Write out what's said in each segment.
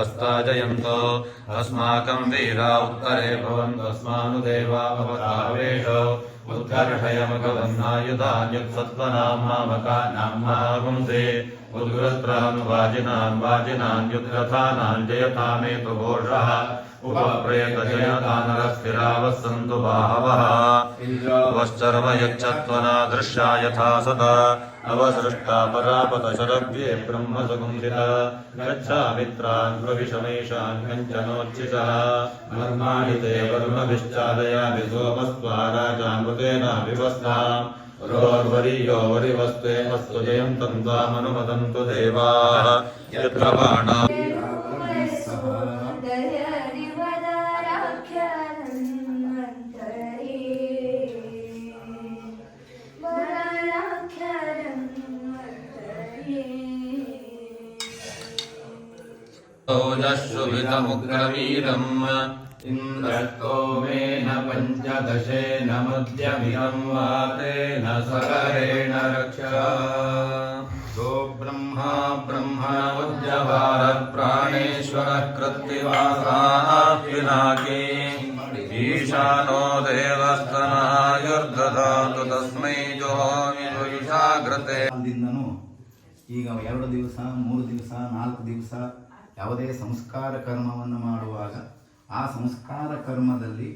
जयन्तो अस्माकं वीरा उत्तरे भवन्तु अस्मानुदेवा भवतावेषो उत्कर्षयमगवन्नायुधान्युत्सत्त्वनां मामकानां महापुंसे उद्गृत्रान् वाजिनान् युद्धरथानां जयतामेतु घोषः उपप्रेतजयतानरस्थिरावस्सन्तु बाहवः वश्चर्मयच्छत्वना दृश्या यथा सदा अवसृष्टा परापतशरव्ये ब्रह्मसुगुंसिता गच्छामित्रान् प्रविशमेषान् कञ्चनोच्छिसः मर्माणि ते वर्मभिश्चादयामि सोमस्त्वा राजामृतेन विवस्नाम् रोर्वरीयो वरिवस्ते वस्तु जयन्तं त्वामनुमदन्तु देवाः यत्र बाणा ओजस्सुभितमुग्रवीरम् इन्द्रस्तोमेन पञ्चदशेन मुद्यमिदं वातेन सकरेण रक्षा गो ब्रह्मा ब्रह्मणोद्यवारः प्राणेश्वरः कृत्तिवासाः पिनाकी ईशानो देवस्तनायुर्दधातु तस्मै जोहामि द्विषाग्रते. ಈಗ 2 ದಿವಸ 3 ದಿವಸ 4 ದಿವಸ ಯಾವುದೇ ಸಂಸ್ಕಾರ ಕರ್ಮವನ್ನು ಮಾಡುವಾಗ ಆ ಸಂಸ್ಕಾರ ಕರ್ಮದಲ್ಲಿ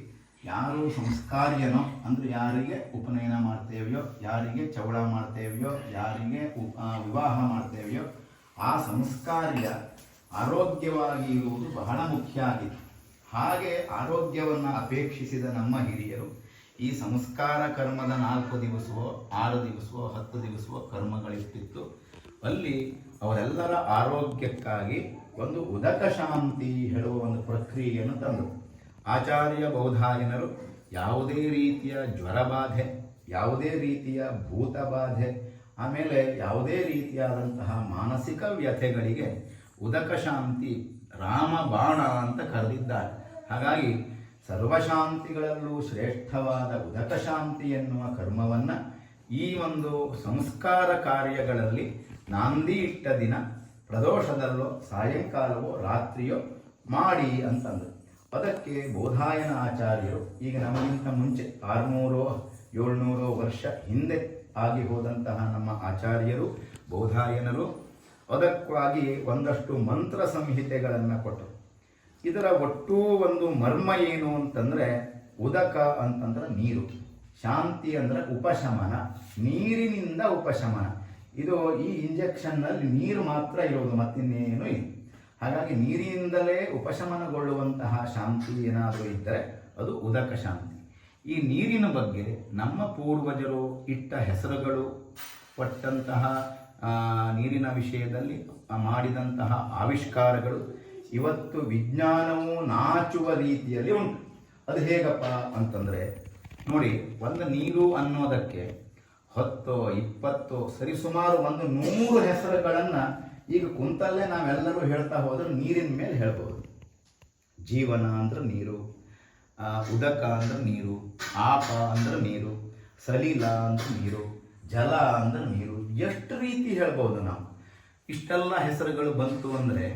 ಯಾರು ಸಂಸ್ಕಾರ್ಯನೋ ಅಂದರೆ ಯಾರಿಗೆ ಉಪನಯನ ಮಾಡ್ತೇವೆಯೋ, ಯಾರಿಗೆ ಚೌಳ ಮಾಡ್ತೇವೆಯೋ, ಯಾರಿಗೆ ವಿವಾಹ ಮಾಡ್ತೇವೆಯೋ ಆ ಸಂಸ್ಕಾರ್ಯ ಆರೋಗ್ಯವಾಗಿ ಇರುವುದು ಬಹಳ ಮುಖ್ಯ ಆಗಿದೆ. ಹಾಗೆ ಆರೋಗ್ಯವನ್ನು ಅಪೇಕ್ಷಿಸಿದ ನಮ್ಮ ಹಿರಿಯರು ಈ ಸಂಸ್ಕಾರ ಕರ್ಮದ 4 ದಿವಸವೋ 6 ದಿವಸವೋ 10 ದಿವಸವೋ ಕರ್ಮಗಳಿರ್ತಿತ್ತು. ಅಲ್ಲಿ ಅವರೆಲ್ಲರ ಆರೋಗ್ಯಕ್ಕಾಗಿ ಒಂದು ಉದಕ ಶಾಂತಿ ಹೇಳುವ ಒಂದು ಪ್ರಕ್ರಿಯೆಯನ್ನು ತಂದರು. ಆಚಾರ್ಯ ಬೌಧಾಯನರು ಯಾವುದೇ ರೀತಿಯ ಜ್ವರಬಾಧೆ, ಯಾವುದೇ ರೀತಿಯ ಭೂತಬಾಧೆ, ಆಮೇಲೆ ಯಾವುದೇ ರೀತಿಯಾದಂತಹ ಮಾನಸಿಕ ವ್ಯಥೆಗಳಿಗೆ ಉದಕ ಶಾಂತಿ ರಾಮಬಾಣ ಅಂತ ಕರೆದಿದ್ದಾರೆ. ಹಾಗಾಗಿ ಸರ್ವಶಾಂತಿಗಳಲ್ಲೂ ಶ್ರೇಷ್ಠವಾದ ಉದಕ ಶಾಂತಿ ಎನ್ನುವ ಕರ್ಮವನ್ನು ಈ ಒಂದು ಸಂಸ್ಕಾರ ಕಾರ್ಯಗಳಲ್ಲಿ ನಾಂದಿ ಇಟ್ಟ ದಿನ ಪ್ರದೋಷದಲ್ಲೋ ಸಾಯಂಕಾಲವೋ ರಾತ್ರಿಯೋ ಮಾಡಿ ಅಂತಂದರು. ಅದಕ್ಕೆ ಬೋಧಾಯನ ಆಚಾರ್ಯರು ಈಗ ನಮಗಿಂತ ಮುಂಚೆ 600-700 ವರ್ಷ ಹಿಂದೆ ಆಗಿ ಹೋದಂತಹ ನಮ್ಮ ಆಚಾರ್ಯರು ಬೋಧಾಯನರು ಅದಕ್ಕಾಗಿ ಒಂದಷ್ಟು ಮಂತ್ರ ಸಂಹಿತೆಗಳನ್ನು ಕೊಟ್ಟರು. ಇದರ ಒಟ್ಟು ಒಂದು ಮರ್ಮ ಏನು ಅಂತಂದರೆ ಉದಕ ಅಂತಂದ್ರೆ ನೀರು, ಶಾಂತಿ ಅಂದರೆ ಉಪಶಮನ, ನೀರಿನಿಂದ ಉಪಶಮನ. ಇದು ಈ ಇಂಜೆಕ್ಷನ್ನಲ್ಲಿ ನೀರು ಮಾತ್ರ ಇರೋದು, ಮತ್ತಿನ್ನೇನು ಇಲ್ಲ. ಹಾಗಾಗಿ ನೀರಿನಿಂದಲೇ ಉಪಶಮನಗೊಳ್ಳುವಂತಹ ಶಾಂತಿ ಏನಾದರೂ ಇದ್ದರೆ ಅದು ಉದಕ ಶಾಂತಿ. ಈ ನೀರಿನ ಬಗ್ಗೆ ನಮ್ಮ ಪೂರ್ವಜರು ಇಟ್ಟ ಹೆಸರುಗಳು, ಕೊಟ್ಟಂತಹ ನೀರಿನ ವಿಷಯದಲ್ಲಿ ಮಾಡಿದಂತಹ ಆವಿಷ್ಕಾರಗಳು ಇವತ್ತು ವಿಜ್ಞಾನವು ನಾಚುವ ರೀತಿಯಲ್ಲಿ ಉಂಟು. ಅದು ಹೇಗಪ್ಪ ಅಂತಂದರೆ ನೋಡಿ, ಒಂದು ನೀರು ಅನ್ನೋದಕ್ಕೆ 10, 20 ಸರಿಸುಮಾರು 100 ಹೆಸರುಗಳನ್ನು ಈಗ ಕುಂತಲ್ಲೇ ನಾವೆಲ್ಲರೂ ಹೇಳ್ತಾ ಹೋದ್ರೆ ನೀರಿನ ಮೇಲೆ ಹೇಳ್ಬೋದು. ಜೀವನ ಅಂದ್ರೆ ನೀರು, ಉದಕ ಅಂದ್ರೆ ನೀರು, ಆಪ ಅಂದ್ರೆ ನೀರು, ಸಲಿಲ ಅಂದ್ರೆ ನೀರು, ಜಲ ಅಂದ್ರೆ ನೀರು, ಎಷ್ಟು ರೀತಿ ಹೇಳ್ಬೋದು ನಾವು. ಇಷ್ಟೆಲ್ಲ ಹೆಸರುಗಳು ಬಂತು ಅಂದರೆ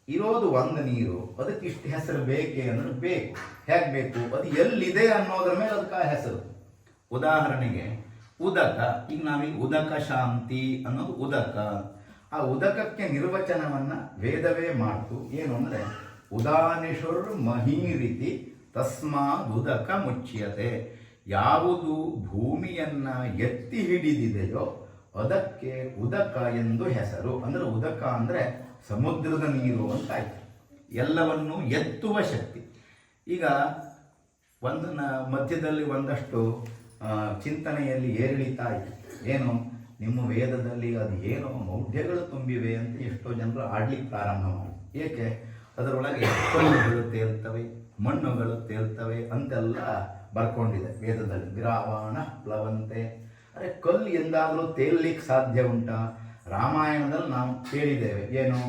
ಇರೋದು ಒಂದು ನೀರು, ಅದಕ್ಕೆ ಇಷ್ಟು ಹೆಸರು ಬೇಕೇ ಅಂದ್ರೆ ಬೇಕು. ಹೇಗೆ ಬೇಕು, ಅದು ಎಲ್ಲಿದೆ ಅನ್ನೋದ್ರ ಮೇಲೆ ಅದಕ್ಕೆ ಹೆಸರು. ಉದಾಹರಣೆಗೆ ಉದಕ, ಈಗ ನಾವೀಗ ಉದಕ ಶಾಂತಿ ಅನ್ನೋದು ಉದಕ. ಆ ಉದಕಕ್ಕೆ ನಿರ್ವಚನವನ್ನು ವೇದವೇ ಮಾಡ್ತು. ಏನು ಅಂದರೆ ಉದಾನಿಷುರ್ ಮಹೀರಿತಿ ತಸ್ಮಾದ್ ಉದಕ ಮುಚ್ಯತೆ. ಯಾವುದು ಭೂಮಿಯನ್ನು ಎತ್ತಿ ಹಿಡಿದಿದೆಯೋ ಅದಕ್ಕೆ ಉದಕ ಎಂದು ಹೆಸರು. ಅಂದರೆ ಉದಕ ಅಂದರೆ ಸಮುದ್ರದ ನೀರು ಅಂತಾಯ್ತು, ಎಲ್ಲವನ್ನೂ ಎತ್ತುವ ಶಕ್ತಿ. ಈಗ ಮಧ್ಯದಲ್ಲಿ ಒಂದಷ್ಟು ಚಿಂತನೆಯಲ್ಲಿ ಏರಿಳಿತಾ ಇತ್ತು. ಏನು, ನಿಮ್ಮ ವೇದದಲ್ಲಿ ಅದು ಏನೋ ಮೌಢ್ಯಗಳು ತುಂಬಿವೆ ಅಂತ ಎಷ್ಟೋ ಜನರು ಆಡ್ಲಿಕ್ಕೆ ಪ್ರಾರಂಭ ಮಾಡಿ. ಏಕೆ, ಅದರೊಳಗೆ ಕಲ್ಲುಗಳು ತೇಲ್ತವೆ, ಮಣ್ಣುಗಳು ತೇಲ್ತವೆ ಅಂತೆಲ್ಲ ಬರ್ಕೊಂಡಿದೆ ವೇದದಲ್ಲಿ. ವಿರಾವಣ ಪ್ಲವಂತೆ. ಅರೆ, ಕಲ್ಲು ಎಂದಾದರೂ ತೇಲ್ಲಿಕ್ಕೆ ಸಾಧ್ಯ ಉಂಟಾ? ರಾಮಾಯಣದಲ್ಲಿ ನಾವು ಕೇಳಿದ್ದೇವೆ. ಏನು,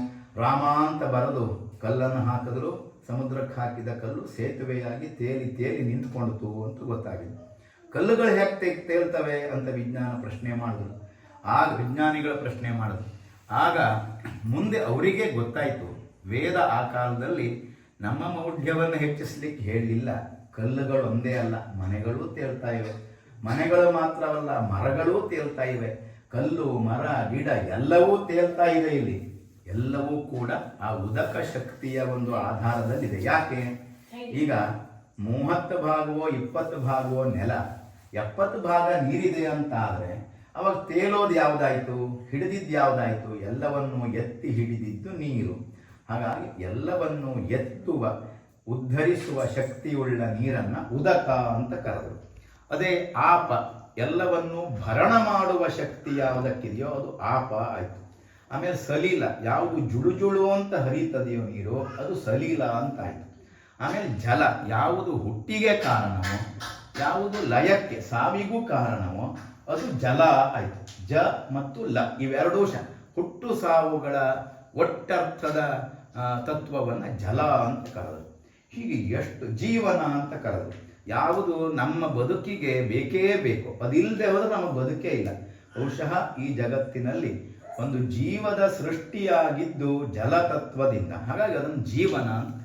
ರಾಮ ಅಂತ ಬರೆದು ಕಲ್ಲನ್ನು ಹಾಕಿದ್ರು, ಸಮುದ್ರಕ್ಕೆ ಹಾಕಿದ ಕಲ್ಲು ಸೇತುವೆಯಾಗಿ ತೇಲಿ ತೇಲಿ ನಿಂತ್ಕೊಂಡಿತು ಅಂತ ಗೊತ್ತಾಗಿದೆ. ಕಲ್ಲುಗಳು ಹೇಗೆ ತೇಲ್ತವೆ ಅಂತ ವಿಜ್ಞಾನ ಪ್ರಶ್ನೆ ಮಾಡಿದ್ರು. ಆಗ ವಿಜ್ಞಾನಿಗಳ ಪ್ರಶ್ನೆ ಮಾಡಿದ್ರು. ಆಗ ಮುಂದೆ ಅವರಿಗೆ ಗೊತ್ತಾಯಿತು ವೇದ ಆ ಕಾಲದಲ್ಲಿ ನಮ್ಮ ಮೌಢ್ಯವನ್ನು ಹೆಚ್ಚಿಸ್ಲಿಕ್ಕೆ ಹೇಳಲಿಲ್ಲ. ಕಲ್ಲುಗಳು ಒಂದೇ ಅಲ್ಲ, ಮನೆಗಳೂ ತೇಲ್ತಾ ಇವೆ. ಮನೆಗಳು ಮಾತ್ರವಲ್ಲ, ಮರಗಳೂ ತೇಲ್ತಾ ಇವೆ. ಕಲ್ಲು, ಮರ, ಗಿಡ ಎಲ್ಲವೂ ತೇಲ್ತಾ ಇದೆ. ಇಲ್ಲಿ ಎಲ್ಲವೂ ಕೂಡ ಆ ಉದಕ ಶಕ್ತಿಯ ಒಂದು ಆಧಾರದಲ್ಲಿದೆ. ಯಾಕೆ? ಈಗ 30 ಭಾಗವೋ 20 ಭಾಗವೋ ನೆಲ, 70 ಭಾಗ ನೀರಿದೆ ಅಂತ ಆದರೆ ಅವಾಗ ತೇಲೋದು ಯಾವುದಾಯಿತು? ಹಿಡಿದಿದ್ದು ಯಾವುದಾಯಿತು? ಎಲ್ಲವನ್ನು ಎತ್ತಿ ಹಿಡಿದಿದ್ದು ನೀರು. ಹಾಗಾಗಿ ಎಲ್ಲವನ್ನು ಎತ್ತುವ, ಉದ್ಧರಿಸುವ ಶಕ್ತಿಯುಳ್ಳ ನೀರನ್ನು ಉದಕ ಅಂತ ಕರೆದರು. ಅದೇ ಆಪ, ಎಲ್ಲವನ್ನು ಭರಣ ಮಾಡುವ ಶಕ್ತಿ ಯಾವುದಕ್ಕಿದೆಯೋ ಅದು ಆಪ ಆಯಿತು. ಆಮೇಲೆ ಸಲೀಲ, ಯಾವುದು ಜುಳು ಜುಳು ಅಂತ ಹರಿತದೆಯೋ ನೀರು ಅದು ಸಲೀಲ ಅಂತ ಆಯಿತು. ಆಮೇಲೆ ಜಲ, ಯಾವುದು ಹುಟ್ಟಿಗೆ ಕಾರಣವೋ, ಯಾವುದು ಲಯಕ್ಕೆ ಸಾವಿಗೂ ಕಾರಣವೋ ಅದು ಜಲ ಆಯಿತು. ಜ ಮತ್ತು ಲ ಇವೆರಡೂ ಹುಟ್ಟು ಸಾವುಗಳ ಒಟ್ಟರ್ಥದ ತತ್ವವನ್ನು ಜಲ ಅಂತ ಕರೆದರು. ಹೀಗೆ ಎಷ್ಟು ಜೀವನ ಅಂತ ಕರೆದರು. ಯಾವುದು ನಮ್ಮ ಬದುಕಿಗೆ ಬೇಕೇ ಬೇಕು, ಅದಿಲ್ಲದೆ ಹೋದ್ರೆ ನಮ್ಮ ಬದುಕೇ ಇಲ್ಲ. ಬಹುಶಃ ಈ ಜಗತ್ತಿನಲ್ಲಿ ಒಂದು ಜೀವದ ಸೃಷ್ಟಿಯಾಗಿದ್ದು ಜಲತತ್ವದಿಂದ. ಹಾಗಾಗಿ ಅದನ್ನು ಜೀವನ ಅಂತ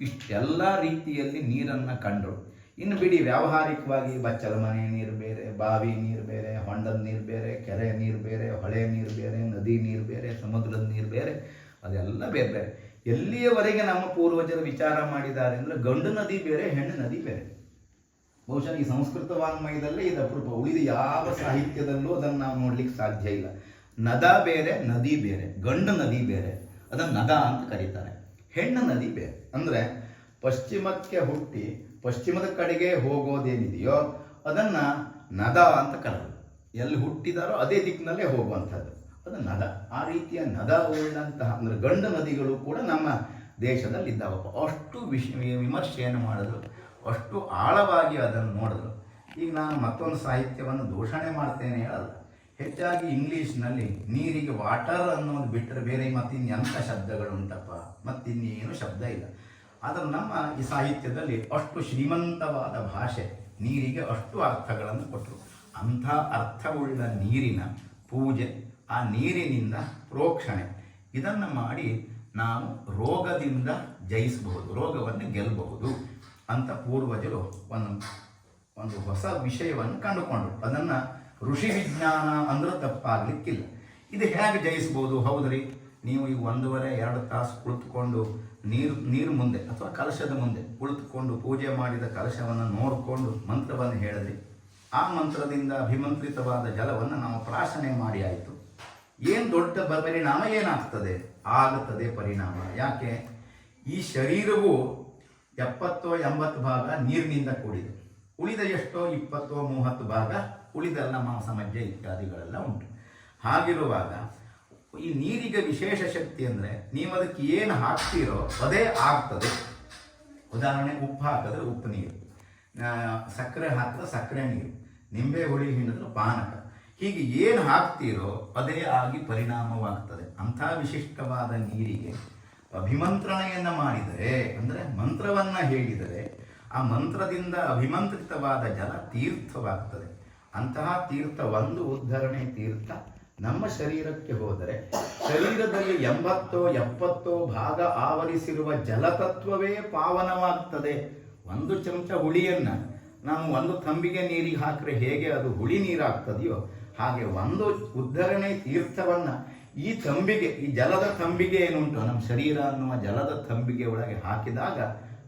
ಇಷ್ಟೆಲ್ಲ ರೀತಿಯಲ್ಲಿ ನೀರನ್ನು ಕಂಡರು. ಇನ್ನು ಬಿಡಿ, ವ್ಯಾವಹಾರಿಕವಾಗಿ ಬಚ್ಚಲ ಮನೆ ನೀರು ಬೇರೆ, ಬಾವಿ ನೀರು ಬೇರೆ, ಹೊಂಡದ ನೀರು ಬೇರೆ, ಕೆರೆ ನೀರು ಬೇರೆ, ಹೊಳೆ ನೀರು ಬೇರೆ, ನದಿ ನೀರು ಬೇರೆ, ಸಮುದ್ರದ ನೀರು ಬೇರೆ, ಅದೆಲ್ಲ ಬೇರೆ ಬೇರೆ. ಎಲ್ಲಿಯವರೆಗೆ ನಮ್ಮ ಪೂರ್ವಜರು ವಿಚಾರ ಮಾಡಿದ್ದಾರೆ ಅಂದರೆ ಗಂಡು ನದಿ ಬೇರೆ, ಹೆಣ್ಣು ನದಿ ಬೇರೆ. ಬಹುಶಃ ಈ ಸಂಸ್ಕೃತ ವಾಂಗ್ಮಯದಲ್ಲೇ ಇದು ಅಪರೂಪ. ಉಳಿದ ಯಾವ ಸಾಹಿತ್ಯದಲ್ಲೂ ಅದನ್ನು ನಾವು ನೋಡ್ಲಿಕ್ಕೆ ಸಾಧ್ಯ ಇಲ್ಲ. ನದ ಬೇರೆ, ನದಿ ಬೇರೆ. ಗಂಡು ನದಿ ಬೇರೆ, ಅದನ್ನು ನದ ಅಂತ ಕರೀತಾರೆ. ಹೆಣ್ಣು ನದಿ ಬೇರೆ. ಅಂದರೆ ಪಶ್ಚಿಮಕ್ಕೆ ಹುಟ್ಟಿ ಪಶ್ಚಿಮದ ಕಡೆಗೆ ಹೋಗೋದೇನಿದೆಯೋ ಅದನ್ನು ನದ ಅಂತ ಕರೆದರು. ಎಲ್ಲಿ ಹುಟ್ಟಿದಾರೋ ಅದೇ ದಿಕ್ಕಿನಲ್ಲೇ ಹೋಗುವಂಥದ್ದು ಅದು ನದ. ಆ ರೀತಿಯ ನದ ಉಳ್ಳಂತಹ ಅಂದರೆ ಗಂಡು ನದಿಗಳು ಕೂಡ ನಮ್ಮ ದೇಶದಲ್ಲಿ ಇದ್ದಾವಪ್ಪ. ಅಷ್ಟು ವಿಮರ್ಶೆಯನ್ನು ಮಾಡಿದ್ರು, ಅಷ್ಟು ಆಳವಾಗಿ ಅದನ್ನು ನೋಡಿದ್ರು. ಈಗ ನಾನು ಮತ್ತೊಂದು ಸಾಹಿತ್ಯವನ್ನು ದೂಷಣೆ ಮಾಡ್ತೇನೆ ಹೇಳಲ್ಲ. ಹೆಚ್ಚಾಗಿ ಇಂಗ್ಲೀಷ್ನಲ್ಲಿ ನೀರಿಗೆ ವಾಟರ್ ಅನ್ನೋದು ಬಿಟ್ಟರೆ ಬೇರೆ ಮತ್ತಿನ್ನೆಂಥ ಶಬ್ದಗಳುಂಟಪ್ಪ, ಮತ್ತಿನ್ನೇನು ಶಬ್ದ ಇಲ್ಲ. ಆದರೆ ನಮ್ಮ ಈ ಸಾಹಿತ್ಯದಲ್ಲಿ ಅಷ್ಟು ಶ್ರೀಮಂತವಾದ ಭಾಷೆ, ನೀರಿಗೆ ಅಷ್ಟು ಅರ್ಥಗಳನ್ನು ಕೊಟ್ಟರು. ಅಂಥ ಅರ್ಥವುಳ್ಳ ನೀರಿನ ಪೂಜೆ, ಆ ನೀರಿನಿಂದ ಪ್ರೋಕ್ಷಣೆ, ಇದನ್ನು ಮಾಡಿ ನಾವು ರೋಗದಿಂದ ಜಯಿಸಬಹುದು, ರೋಗವನ್ನು ಗೆಲ್ಲಬಹುದು ಅಂತ ಪೂರ್ವಜರು ಒಂದು ಹೊಸ ವಿಷಯವನ್ನು ಕಂಡುಕೊಂಡರು. ಅದನ್ನು ಋಷಿ ವಿಜ್ಞಾನ ಅಂದ್ರೆ ತಪ್ಪಾಗಲಿಕ್ಕಿಲ್ಲ. ಇದು ಹೇಗೆ ಜಯಿಸ್ಬೋದು? ಹೌದ್ರಿ, ನೀವು ಈ 1.5-2 ತಾಸು ಕುಳಿತುಕೊಂಡು ನೀರು ಮುಂದೆ ಅಥವಾ ಕಲಶದ ಮುಂದೆ ಕುಳಿತುಕೊಂಡು ಪೂಜೆ ಮಾಡಿದ ಕಲಶವನ್ನು ನೋಡಿಕೊಂಡು ಮಂತ್ರವನ್ನು ಹೇಳಿದ್ರಿ. ಆ ಮಂತ್ರದಿಂದ ಅಭಿಮಂತ್ರಿತವಾದ ಜಲವನ್ನು ನಾವು ಪ್ರಾಶನೆ ಮಾಡಿ ಆಯಿತು. ಏನು ದೊಡ್ಡ ಪರಿಣಾಮ ಏನಾಗ್ತದೆ? ಆಗುತ್ತದೆ ಪರಿಣಾಮ. ಯಾಕೆ? ಈ ಶರೀರವು 70-80 ಭಾಗ ನೀರಿನಿಂದ ಕೂಡಿದೆ. ಉಳಿದ ಎಷ್ಟೋ 20-30 ಭಾಗ ಉಳಿದೆಲ್ಲ ಮಾಂಸ ಮಜ್ಜ ಇತ್ಯಾದಿಗಳೆಲ್ಲ ಉಂಟು. ಹಾಗಿರುವಾಗ ಈ ನೀರಿಗೆ ವಿಶೇಷ ಶಕ್ತಿ ಅಂದರೆ ನೀವು ಅದಕ್ಕೆ ಏನು ಹಾಕ್ತೀರೋ ಅದೇ ಆಗ್ತದೆ. ಉದಾಹರಣೆ, ಉಪ್ಪು ಹಾಕಿದ್ರೆ ಉಪ್ಪು ನೀರು, ಸಕ್ಕರೆ ಹಾಕಿದ್ರೆ ಸಕ್ಕರೆ ನೀರು, ನಿಂಬೆ ಹುಳಿ ಹಿಂಡಿದ್ರೆ ಪಾನಕ. ಹೀಗೆ ಏನು ಹಾಕ್ತೀರೋ ಅದೇ ಆಗಿ ಪರಿಣಾಮವಾಗ್ತದೆ. ಅಂಥ ವಿಶಿಷ್ಟವಾದ ನೀರಿಗೆ ಅಭಿಮಂತ್ರಣೆಯನ್ನು ಮಾಡಿದರೆ, ಅಂದರೆ ಮಂತ್ರವನ್ನು ಹೇಳಿದರೆ, ಆ ಮಂತ್ರದಿಂದ ಅಭಿಮಂತ್ರಿತವಾದ ಜಲ ತೀರ್ಥವಾಗ್ತದೆ. ಅಂತಹ ತೀರ್ಥ ಒಂದು ಉದ್ಧರಣೆ ತೀರ್ಥ ನಮ್ಮ ಶರೀರಕ್ಕೆ ಹೋದರೆ ಶರೀರದಲ್ಲಿ 80-70 ಭಾಗ ಆವರಿಸಿರುವ ಜಲತತ್ವವೇ ಪಾವನವಾಗ್ತದೆ. 1 ಚಮಚ ಹುಳಿಯನ್ನು ನಾವು 1 ತಂಬಿಗೆ ನೀರಿಗೆ ಹಾಕಿದ್ರೆ ಹೇಗೆ ಅದು ಹುಳಿ ನೀರಾಗ್ತದೆಯೋ ಹಾಗೆ ಒಂದು ಉದ್ಧರಣೆ ತೀರ್ಥವನ್ನು ಈ ತಂಬಿಗೆ, ಈ ಜಲದ ತಂಬಿಗೆ ಏನುಂಟು ನಮ್ಮ ಶರೀರ ಅನ್ನುವ ಜಲದ ತಂಬಿಗೆ ಒಳಗೆ ಹಾಕಿದಾಗ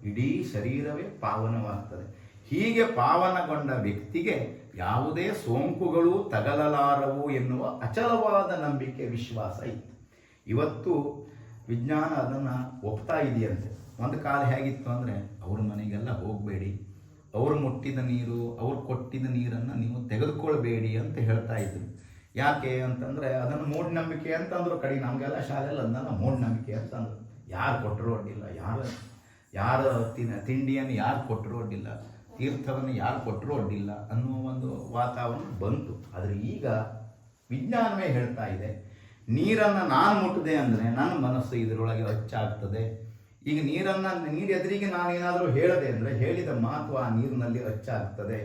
ಇಡೀ ಶರೀರವೇ ಪಾವನವಾಗ್ತದೆ. ಹೀಗೆ ಪಾವನಗೊಂಡ ವ್ಯಕ್ತಿಗೆ ಯಾವುದೇ ಸೋಂಕುಗಳು ತಗಲಲಾರವು ಎನ್ನುವ ಅಚಲವಾದ ನಂಬಿಕೆ, ವಿಶ್ವಾಸ ಇತ್ತು. ಇವತ್ತು ವಿಜ್ಞಾನ ಅದನ್ನು ಒಪ್ತಾ ಇದೆಯಂತೆ. ಒಂದು ಕಾಲ ಹೇಗಿತ್ತು ಅಂದರೆ, ಅವ್ರ ಮನೆಗೆಲ್ಲ ಹೋಗಬೇಡಿ, ಅವರು ಮುಟ್ಟಿದ ನೀರು, ಅವ್ರು ಕೊಟ್ಟಿದ್ದ ನೀರನ್ನು ನೀವು ತೆಗೆದುಕೊಳ್ಬೇಡಿ ಅಂತ ಹೇಳ್ತಾ ಇದ್ರು. ಯಾಕೆ ಅಂತಂದರೆ ಅದನ್ನು ಮೂಢನಂಬಿಕೆ ಅಂತಂದ್ರು. ಕಡೆ ನಮಗೆಲ್ಲ ಶಾಲೆಯಲ್ಲಿ ಅದನ್ನೆಲ್ಲ ಮೂಢನಂಬಿಕೆ ಅಂತಂದ್ರು. ಯಾರು ಕೊಟ್ಟರು ಅಡ್ಡಿಲ್ಲ, ಯಾರ ತಿಂಡಿಯನ್ನು ಯಾರು ಕೊಟ್ಟರು ಅಡ್ಡಿಲ್ಲ, ತೀರ್ಥವನ್ನು ಯಾರು ಕೊಟ್ಟರು ಅಡ್ಡಿಲ್ಲ ಅನ್ನುವ ಒಂದು ವಾತಾವರಣ ಬಂತು. ಆದರೆ ಈಗ ವಿಜ್ಞಾನವೇ ಹೇಳ್ತಾ ಇದೆ, ನೀರನ್ನು ನಾನು ಮುಟ್ಟಿದೆ ಅಂದರೆ ನನ್ನ ಮನಸ್ಸು ಇದರೊಳಗೆ ಅಚ್ಚಾಗ್ತದೆ. ಈಗ ನೀರು ಎದುರಿಗೆ ನಾನೇನಾದರೂ ಹೇಳಿದೆ ಅಂದರೆ ಹೇಳಿದ ಮಾತು ಆ ನೀರಿನಲ್ಲಿ ಅಚ್ಚಾಗ್ತದೆ.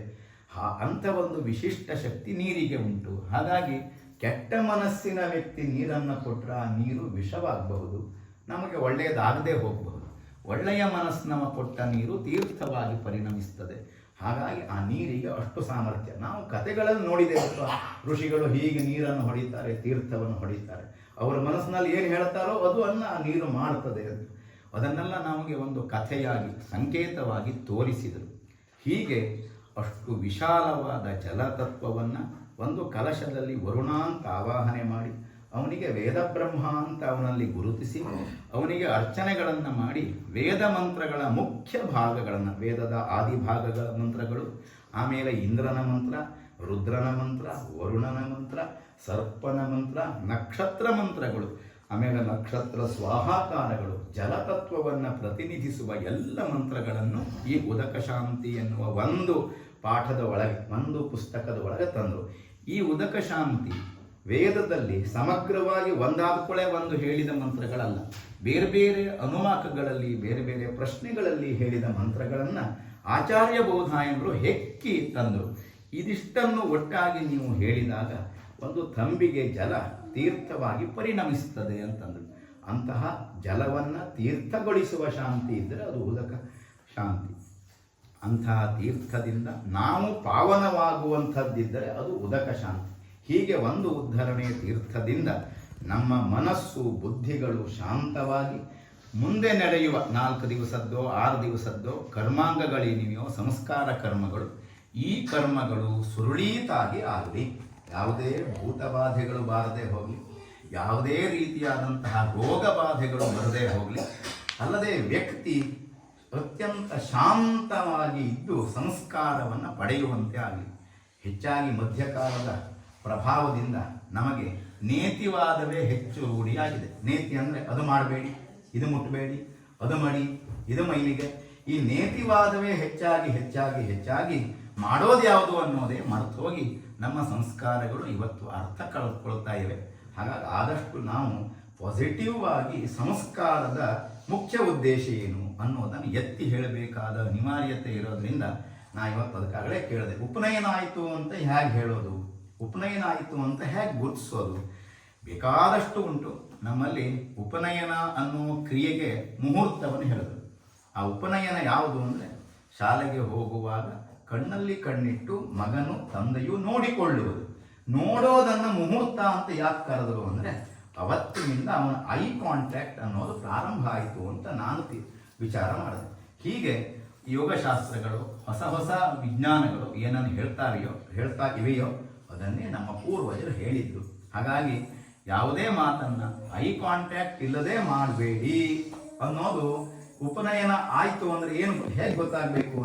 ಅಂಥ ಒಂದು ವಿಶಿಷ್ಟ ಶಕ್ತಿ ನೀರಿಗೆ ಉಂಟು. ಹಾಗಾಗಿ ಕೆಟ್ಟ ಮನಸ್ಸಿನ ವ್ಯಕ್ತಿ ನೀರನ್ನು ಕೊಟ್ಟರೆ ಆ ನೀರು ವಿಷವಾಗಬಹುದು. ನಮಗೆ ಒಳ್ಳೆಯದಾಗದೇ ಹೋಗಬಹುದು. ಒಳ್ಳೆಯ ಮನಸ್ಸಿನವ ಕೊಟ್ಟ ನೀರು ತೀರ್ಥವಾಗಿ ಪರಿಣಮಿಸ್ತದೆ. ಹಾಗಾಗಿ ಆ ನೀರಿಗೆ ಅಷ್ಟು ಸಾಮರ್ಥ್ಯ. ನಾವು ಕಥೆಗಳಲ್ಲಿ ನೋಡಿದ್ದೇವೆ, ಋಷಿಗಳು ಹೀಗೆ ನೀರನ್ನು ಹೊಡಿತಾರೆ, ತೀರ್ಥವನ್ನು ಹೊಡಿತಾರೆ. ಅವರ ಮನಸ್ಸಿನಲ್ಲಿ ಏನು ಹೇಳ್ತಾರೋ ಅದು ಆ ನೀರು ಮಾಡುತ್ತದೆ ಅಂತ. ಅದನ್ನೆಲ್ಲ ನಮಗೆ ಒಂದು ಕಥೆಯಾಗಿ ಸಂಕೇತವಾಗಿ ತೋರಿಸಿದರು. ಹೀಗೆ ಅಷ್ಟು ವಿಶಾಲವಾದ ಜಲತತ್ವವನ್ನು ಒಂದು ಕಲಶದಲ್ಲಿ ವರುಣ ಅಂತ ಆವಾಹನೆ ಮಾಡಿ, ಅವನಿಗೆ ವೇದ ಬ್ರಹ್ಮ ಅಂತ ಅವನಲ್ಲಿ ಗುರುತಿಸಿ, ಅವನಿಗೆ ಅರ್ಚನೆಗಳನ್ನು ಮಾಡಿ, ವೇದ ಮಂತ್ರಗಳ ಮುಖ್ಯ ಭಾಗಗಳನ್ನು, ವೇದದ ಆದಿಭಾಗಗಳ ಮಂತ್ರಗಳು, ಆಮೇಲೆ ಇಂದ್ರನ ಮಂತ್ರ, ರುದ್ರನ ಮಂತ್ರ, ವರುಣನ ಮಂತ್ರ, ಸರ್ಪನ ಮಂತ್ರ, ನಕ್ಷತ್ರ ಮಂತ್ರಗಳು, ಆಮೇಲೆ ನಕ್ಷತ್ರ ಸ್ವಾಹಾಕಾರಗಳು, ಜಲತತ್ವವನ್ನು ಪ್ರತಿನಿಧಿಸುವ ಎಲ್ಲ ಮಂತ್ರಗಳನ್ನು ಈ ಉದಕ ಶಾಂತಿ ಎನ್ನುವ ಒಂದು ಪಾಠದ ಒಳಗೆ, ಒಂದು ಪುಸ್ತಕದ ಒಳಗೆ ತಂದರು. ಈ ಉದಕ ಶಾಂತಿ ವೇದದಲ್ಲಿ ಸಮಗ್ರವಾಗಿ ಒಂದಾದ್ಕೊಳ್ಳೆ ಒಂದು ಹೇಳಿದ ಮಂತ್ರಗಳಲ್ಲ, ಬೇರೆ ಬೇರೆ ಅನುವಾಕಗಳಲ್ಲಿ, ಬೇರೆ ಬೇರೆ ಪ್ರಶ್ನೆಗಳಲ್ಲಿ ಹೇಳಿದ ಮಂತ್ರಗಳನ್ನು ಆಚಾರ್ಯ ಬೋಧಾಯನರು ಹೆಕ್ಕಿ ತಂದರು. ಇದಿಷ್ಟನ್ನು ಒಟ್ಟಾಗಿ ನೀವು ಹೇಳಿದಾಗ ಒಂದು ತಂಬಿಗೆ ಜಲ ತೀರ್ಥವಾಗಿ ಪರಿಣಮಿಸ್ತದೆ ಅಂತಂದರು. ಅಂತಹ ಜಲವನ್ನು ತೀರ್ಥಗೊಳಿಸುವ ಶಾಂತಿ ಇದ್ದರೆ ಅದು ಉದಕ ಶಾಂತಿ. ಅಂತಹ ತೀರ್ಥದಿಂದ ನಾವು ಪಾವನವಾಗುವಂಥದ್ದಿದ್ದರೆ ಅದು ಉದಕ ಶಾಂತಿ. ಹೀಗೆ ಒಂದು ಉದ್ಧರಣೆ ತೀರ್ಥದಿಂದ ನಮ್ಮ ಮನಸ್ಸು ಬುದ್ಧಿಗಳು ಶಾಂತವಾಗಿ ಮುಂದೆ ನಡೆಯುವ 4 ದಿವಸದ್ದೋ 6 ದಿವಸದ್ದೋ ಕರ್ಮಾಂಗಗಳೇನಿವೆಯೋ ಸಂಸ್ಕಾರ ಕರ್ಮಗಳು, ಈ ಕರ್ಮಗಳು ಸುರುಳೀತಾಗಿ ಆಗಲಿ. ಯಾವುದೇ ಭೂತಬಾಧೆಗಳು ಬಾರದೆ ಹೋಗಲಿ, ಯಾವುದೇ ರೀತಿಯಾದಂತಹ ರೋಗ ಬಾಧೆಗಳು ಬರದೇ ಹೋಗಲಿ, ಅಲ್ಲದೆ ವ್ಯಕ್ತಿ ಅತ್ಯಂತ ಶಾಂತವಾಗಿ ಇದ್ದು ಸಂಸ್ಕಾರವನ್ನು ಪಡೆಯುವಂತೆ ಆಗಲಿ. ಹೆಚ್ಚಾಗಿ ಮಧ್ಯಕಾಲದ ಪ್ರಭಾವದಿಂದ ನಮಗೆ ನೇತಿವಾದವೇ ಹೆಚ್ಚು ರೂಢಿಯಾಗಿದೆ. ನೇತಿ ಅಂದರೆ ಅದು ಮಾಡಬೇಡಿ, ಇದು ಮುಟ್ಟಬೇಡಿ, ಅದು ಮಡಿ, ಇದು ಮೈಲಿಗೆ. ಈ ನೇತಿವಾದವೇ ಹೆಚ್ಚಾಗಿ ಮಾಡೋದು ಯಾವುದು ಅನ್ನೋದೇ ಮರೆತು ಹೋಗಿ ನಮ್ಮ ಸಂಸ್ಕಾರಗಳು ಇವತ್ತು ಅರ್ಥ ಕಳೆದುಕೊಳ್ತಾ ಇವೆ. ಹಾಗಾಗಿ ಆದಷ್ಟು ನಾವು ಪಾಸಿಟಿವ್ ಆಗಿ ಸಂಸ್ಕಾರದ ಮುಖ್ಯ ಉದ್ದೇಶ ಏನು ಅನ್ನೋದನ್ನು ಎತ್ತಿ ಹೇಳಬೇಕಾದ ಅನಿವಾರ್ಯತೆ ಇರೋದ್ರಿಂದ ನಾ ಇವತ್ತು ಅದಕ್ಕಾಗಲೇ ಕೇಳಿದೆ, ಉಪನಯನ ಆಯಿತು ಅಂತ ಹೇಗೆ ಹೇಳೋದು, ಉಪನಯನ ಆಯಿತು ಅಂತ ಹೇಗೆ ಗುರುತಿಸೋದು? ಬೇಕಾದಷ್ಟು ಉಂಟು. ನಮ್ಮಲ್ಲಿ ಉಪನಯನ ಅನ್ನೋ ಕ್ರಿಯೆಗೆ ಮುಹೂರ್ತವನ್ನು ಹೇಳಿದ್ರು. ಆ ಉಪನಯನ ಯಾವುದು ಅಂದರೆ ಶಾಲೆಗೆ ಹೋಗುವಾಗ ಕಣ್ಣಲ್ಲಿ ಕಣ್ಣಿಟ್ಟು ಮಗನು ತಂದೆಯು ನೋಡಿಕೊಳ್ಳುವುದು. ನೋಡೋದನ್ನು ಮುಹೂರ್ತ ಅಂತ ಯಾಕೆ ಕರೆದರು ಅಂದರೆ ಅವತ್ತಿನಿಂದ ಅವನ ಐ ಕಾಂಟ್ಯಾಕ್ಟ್ ಅನ್ನೋದು ಪ್ರಾರಂಭ ಆಯಿತು ಅಂತ ನಾನು ವಿಚಾರ ಮಾಡಿದೆ. ಹೀಗೆ ಯೋಗಶಾಸ್ತ್ರಗಳು, ಹೊಸ ವಿಜ್ಞಾನಗಳು ಏನನ್ನು ಹೇಳ್ತಾ ಇವೆಯೋ ಅದನ್ನೇ ನಮ್ಮ ಪೂರ್ವಜರು ಹೇಳಿದ್ರು. ಹಾಗಾಗಿ ಯಾವುದೇ ಮಾತನ್ನು ಐ ಕಾಂಟ್ಯಾಕ್ಟ್ ಇಲ್ಲದೆ ಮಾಡಬೇಡಿ ಅನ್ನೋದು. ಉಪನಯನ ಆಯಿತು ಅಂದರೆ ಏನು ಹೇಗೆ ಗೊತ್ತಾಗಬೇಕು?